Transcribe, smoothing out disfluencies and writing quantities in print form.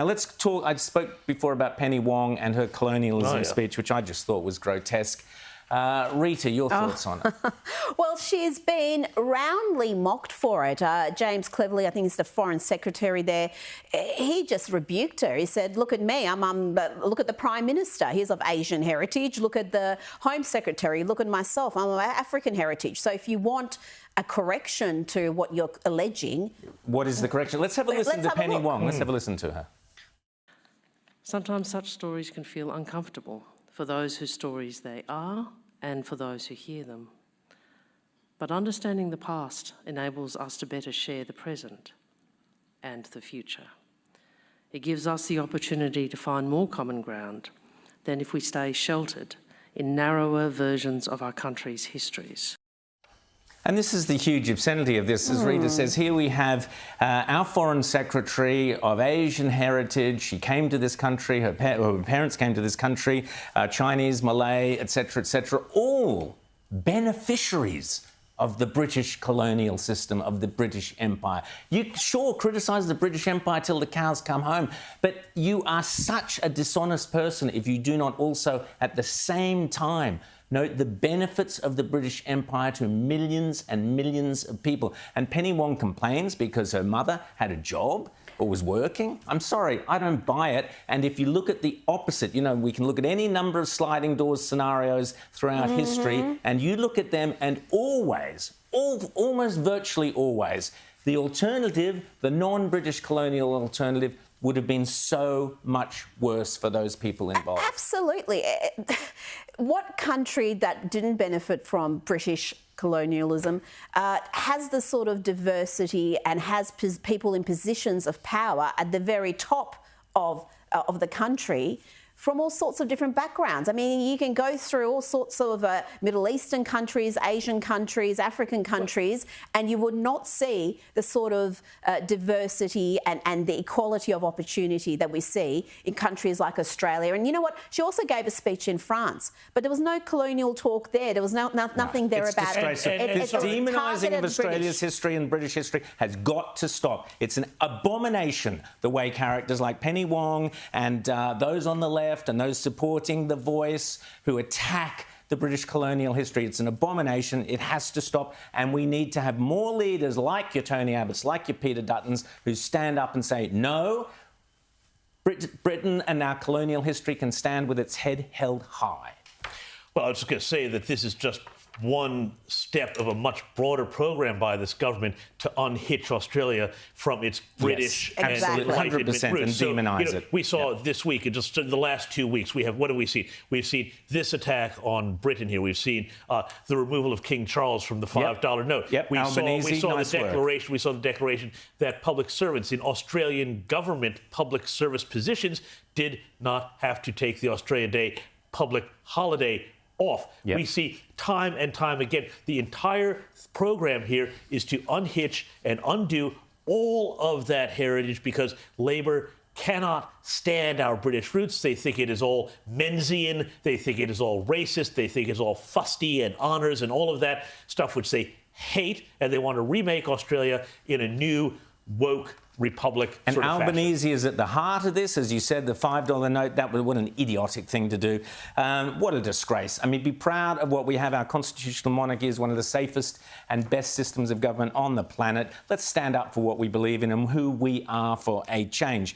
Now let's talk. I spoke before about Penny Wong and her colonialism speech, which I just thought was grotesque. Rita, your thoughts on it? Well, she's been roundly mocked for it. James Cleverly, I think he's the Foreign Secretary there, he just rebuked her. He said, look at me, look at the Prime Minister, he's of Asian heritage. Look at the Home Secretary, look at myself, I'm of African heritage. So if you want a correction to what you're alleging... What is the correction? Let's have a listen to Penny Wong. Let's have a listen to her. Sometimes such stories can feel uncomfortable for those whose stories they are and for those who hear them. But understanding the past enables us to better share the present and the future. It gives us the opportunity to find more common ground than if we stay sheltered in narrower versions of our country's histories. And this is the huge obscenity of this, as Rita says. Here we have our Foreign Secretary of Asian heritage. She came to this country, her parents came to this country, Chinese, Malay, etc., all beneficiaries of the British colonial system, of the British Empire. You sure criticise the British Empire till the cows come home, but you are such a dishonest person if you do not also, at the same time, note the benefits of the British Empire to millions and millions of people. And Penny Wong complains because her mother had a job or was working. I'm sorry, I don't buy it. And if you look at the opposite, you know, we can look at any number of sliding doors scenarios throughout history, and you look at them and always, almost virtually always, the alternative, the non-British colonial alternative, would have been so much worse for those people involved. Absolutely. What country that didn't benefit from British colonialism has the sort of diversity and has people in positions of power at the very top of the country from all sorts of different backgrounds? I mean, you can go through all sorts of Middle Eastern countries, Asian countries, African countries, and you would not see the sort of diversity and the equality of opportunity that we see in countries like Australia. And you know what? She also gave a speech in France, but there was no colonial talk there. There was nothing there about it. This demonising of Australia's history and British history has got to stop. It's an abomination, the way characters like Penny Wong and those on the left and those supporting The Voice who attack the British colonial history. It's an abomination. It has to stop. And we need to have more leaders like your Tony Abbotts, like your Peter Duttons, who stand up and say, no, Britain and our colonial history can stand with its head held high. Well, I was just going to say that this is just one step of a much broader program by this government to unhitch Australia from its British and 100% and demonise it. We saw this week, in just the last 2 weeks, we have, what have we seen? We've seen this attack on Britain here. We've seen the removal of King Charles from the $5 note. Yep. We saw nice the declaration. We saw the declaration that public servants in Australian government public service positions did not have to take the Australia Day public holiday off. Yep. We see time and time again, the entire program here is to unhitch and undo all of that heritage because Labour cannot stand our British roots. They think it is all Menzian. They think it is all racist. They think it's all fusty and honours and all of that stuff which they hate, and they want to remake Australia in a new woke republic. And Albanese is at the heart of this. As you said, the $5 note, that was what an idiotic thing to do. What a disgrace. I mean, be proud of what we have. Our constitutional monarchy is one of the safest and best systems of government on the planet. Let's stand up for what we believe in and who we are for a change.